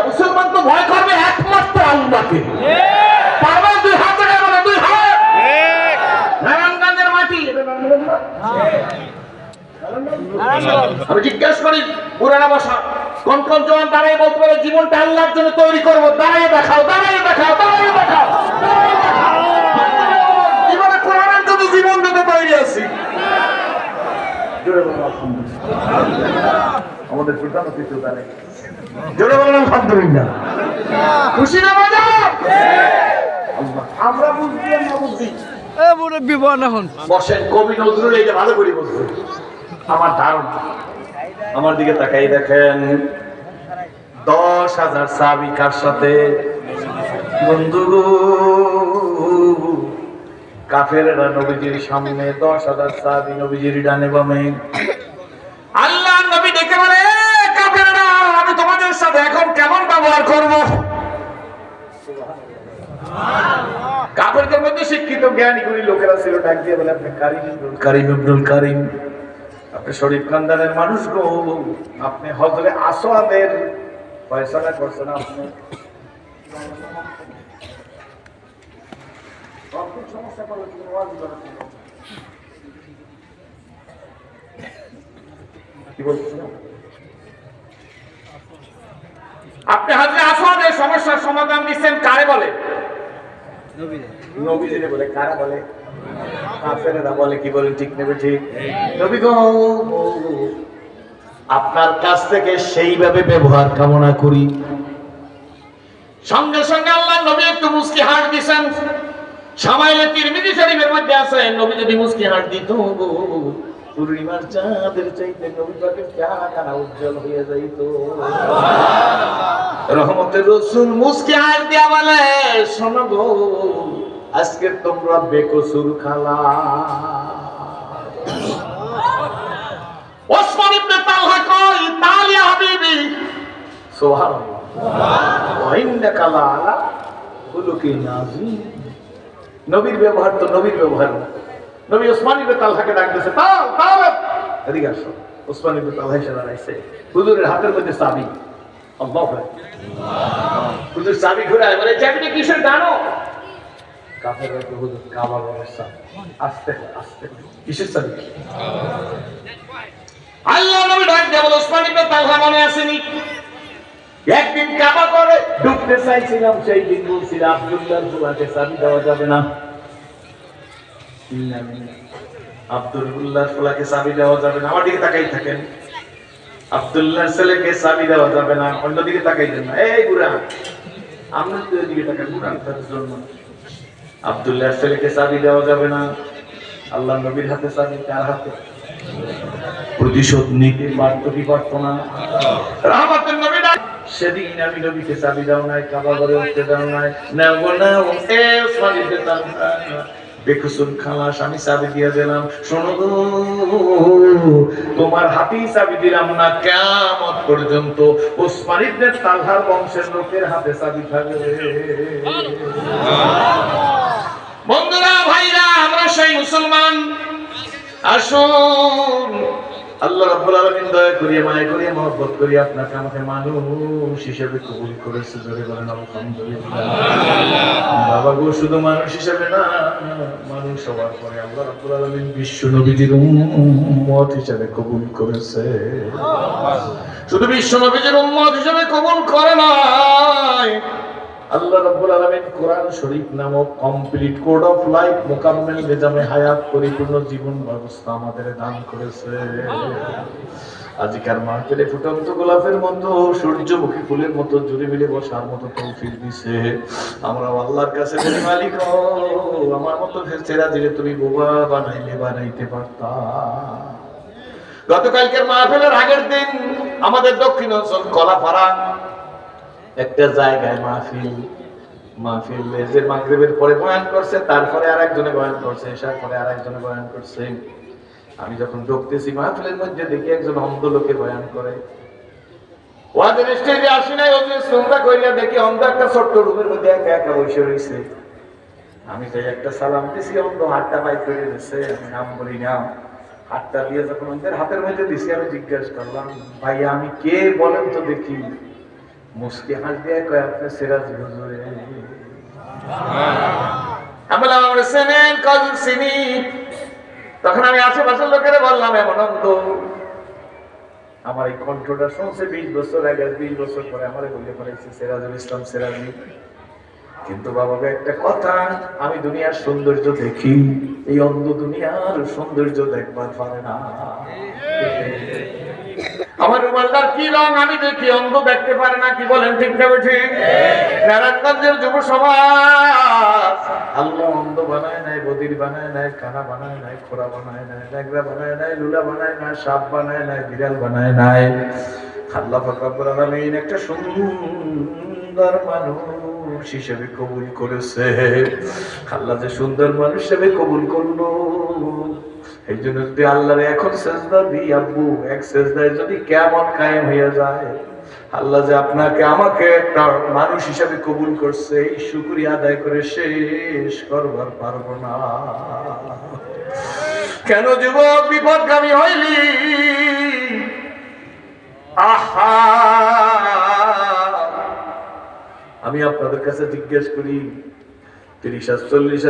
মুসলমান তো ভয় করবে একমাত্র আল্লাহকে। পারবে দুই হাতে বলে দুই হাত। নারায়ণগঞ্জের মাটি আমি জিজ্ঞাসা করি পুরানা ভাষা কোন কোন জওয়ান দাঁড়িয়ে বলতে পারে জীবনটা আল্লাহর জন্য তৈরি করবো? দাঁড়িয়ে দেখাও, দাঁড়িয়ে দেখাও, দাঁড়িয়ে দেখাও। জীবনে কোরআনের জন্য জীবন দিতে তৈরি আছি। আমাদের প্রধান অতিথি জানে জোরে বলেন আলহামদুলিল্লাহ। খুশি না মজা? আমরা বুঝছি না বুঝছি বসেন। কবি নজরুল এইটা ভালো করে বলছে। আমার ধারণা আমার দিকে তাকাই দেখেন 10,000 সাহাবী কার সাথে? বন্ধু কাফেররা নবীজির সামনে 10,000 সাহাবী নবীজির ডানে বামে। আল্লাহ নবী ডেকে বলে কাফেররা আমি তোমাদের সাথে এখন কেমন ব্যবহার করব? কাফেরদের মধ্যে শিক্ষিত জ্ঞানী গুণী লোকেরা ছিল, ডাক দিয়ে বলে আপনি কারিম আব্দুল কারিম, আপনি শরীফ খানদানের মানুষ গো, আপনি হযরতে আসওয়াদের ফয়সালা করছেন। আপনি সমস্যা করলে কি বলছেন? আপনি হযরতে আসওয়াদের সমস্যার সমাধান দিচ্ছেন কারে বলে? নবীজিরে বলে। কারা বলে? কাফেররা বলে। কি বলেন ঠিক নেবে? ঠিক। নবী গো আপনার কাছ থেকে সেইভাবে ব্যবহার কামনা করি। সঙ্গে সঙ্গে আল্লাহ নবী একটু মুস্কি হাসি দিয়েছেন। শামাইলে তিরমিজি শরীফের মধ্যে আছে নবী যদি মুস্কি হাসি দিত পূর্ণিমার চাঁদের চাইতে নবী পাকের চেহারা উজ্জ্বল হয়ে যাইত। রহমতের রাসূল মুস্কি হাসি দিয়া বলে শোনো গো আজকে তোমরা বেকসুর খালা। ওসমান ইবনে তালহা কই তাল ইয়া হাবিবি সুবহানাল্লাহ ওয়া ইন্নাকা লাআলা খুলুকিন আযীম। নবীর ব্যবহার তো নবীর ব্যবহার। নবী ওসমান ইবনে তালহাকে ডাক দিয়েছে, তাল তাল এদিকে আসো। ওসমান ইবনে তালহা এসে দাঁড়াইছে। হুজুরের হাতের মধ্যে চাবি। আল্লাহু আকবার। হুজুর চাবি ঘুরায় বলে চাবিটা কিসের জানো? কাফেররা তো হুজুর কাবার অবস্থা। আস্তে আস্তে কিসের চাবি? আল্লাহ নবী ডাক দিয়ে বলে ওসমান ইবনে তালহা মনে আসেনি? একদিন কাবা করে ঢুকতে চাইছিলাম, সেই দিন বলছিলাম আব্দুল্লাহর ফুলাকে চাবি দেওয়া যাবে না। আব্দুল্লাহর ফুলাকে চাবি দেওয়া যাবে না। আমার দিকে তাকাই থাকেন। আব্দুল্লাহর ছেলেকে চাবি দেওয়া যাবে না। অন্যদিকে তাকাইতেন না। এই বুড়া আমরা তো এদিকে তাকাই বুড়ার জন্য। আব্দুল্লাহর ছেলেকে চাবি দেওয়া যাবে না। আল্লাহ নবীর হাতে চাবি, কার হাতে? প্রতিশোধ নিতে পারত কি পারত না? রাহমাতুল নবী সেদিন আমি নবীকে চাবি দাও নাই, কাবা ঘরে উঠতে দাও নাই। নেব না এ সালিতে তালহা বেকসুর খালাস আমি চাবি দিয়ে দিলাম। শোনো গো তোমার হাতেই চাবি দিলাম না, কিয়ামত পর্যন্ত ওসমান ইবনে তালহার বংশের লোকের হাতে চাবি থাকবে। বন্ধুরা ভাইরা আমরা সেই মুসলমান। আসুন আল্লাহ রাব্বুল আলামিন দয়া করিয়ে মায়া করিয়ে মহব্বত করিয়ে আপনাকে আমাকে মানুষ হিসেবে কবুল করেছে। জোরে বলেন আলহামদুলিল্লাহ। বাবা গো শুধু মানুষ হিসেবে না, মানুষ হওয়ার পরে আল্লাহ রাব্বুল আলামিন বিশ্ব নবীজির উম্মত হিসেবে কবুল করেছে। শুধু বিশ্ব নবীজির উম্মত হিসেবে কবুল করে নাই, আল্লাহ রাব্বুল আলামিন কোরআন শরীফ নামক complete code of life Mukammel নিজামে হায়াত পরিপূর্ণ জীবন ব্যবস্থা আমাদের দান করেছে। আজকের মাহফিলে ফুটন্ত গোলাপের মতো সূর্যমুখী ফুলের মতো জুড়ে মিলে বসার মতো তৌফিক দিয়েছে। আমরা আল্লাহর কাছে বলি মালিক আমার মতো ফেরেশতারা দিলে তুমি বোবা বানাইতে পারতা। গতকালকের মাহফিলের আগের দিন আমাদের দক্ষিণ অঞ্চল কলাপাড়া একটা জায়গায় মাহফিল যে মাগরিবের পরে বয়ান করছে, তারপরে আরেকজনে বয়ান করছে, এশার পরে আরেকজনে বয়ান করছে। আমি যখন ঢুকতেছি মাহফিলের মধ্যে দেখি একজন অন্ধ লোকে বয়ান করে। ওয়াজের স্টেজে আসি নাই, ওদের চিন্তা কইরা দেখি অন্ধ একটা ছোট্ট রুমের মধ্যে একা একা বসে রয়েছে। আমি যাই একটা সালাম দিছি, অন্ধ হাতটা বাইর করে দিচ্ছে। আমি নাম বলি না, হাতটা দিয়ে যখন অন্ধের হাতের মধ্যে দিছি আমি জিজ্ঞাসা করলাম ভাই আমি কে বলেন তো দেখি। মুস্কি হাস দিয়ে কয় আপনি সিরাজ হুজুরে। আমি বললাম আমরা চেনেন? কাজু চিনি। তখন আমি আশেপাশের লোকেরা বললাম এমন অন্ধ আমার এই কণ্ঠটা শুনছে 20 বছর আগে, 20 বছর পরে আমার বলে পড়েছে সিরাজুল ইসলাম সিরাজি। কিন্তু বাবাকে একটা কথা, আমি দুনিয়ার সৌন্দর্য দেখি, এই অন্ধ দুনিয়ার সৌন্দর্য দেখবার পারে না। আমার রুমালদার কি রং আমি দেখি, অন্ধ দেখতে পারে না। কি বলেন ঠিক না ঠিক? নারায়ণগঞ্জের যুব সমাজ আল্লাহ অন্ধ বানায় নাই, বদির বানায় নাই, কানা বানায় নাই, খোরা বানায় নাই, ন্যাংরা বানায় নাই, লুলা বানায় নাই, সাপ বানায় নাই, বিড়াল বানায় নাই। আল্লাহ পাক রব্বুল আলামিন একটা সুন্দর মানুষ হিসেবে কবুল করেছে। আল্লাহ যে সুন্দর মানুষ হিসেবে কবুল করলো, এই জন্য যদি আল্লাহরে এখন সেজদা দিই আব্বু, এক সেজদায় যদি কিয়ামত কায়েম হয়ে যায়, আল্লাহ যে আপনাকে আমাকে একটা মানুষ হিসেবে কবুল করছে, এই শুকরিয়া আদায় করে শেষ করবার পারবো না। কেন যুবক বিপদগামী হইলি? আহা, আমি আপনাদের কাছে জিজ্ঞেস করি, 30-40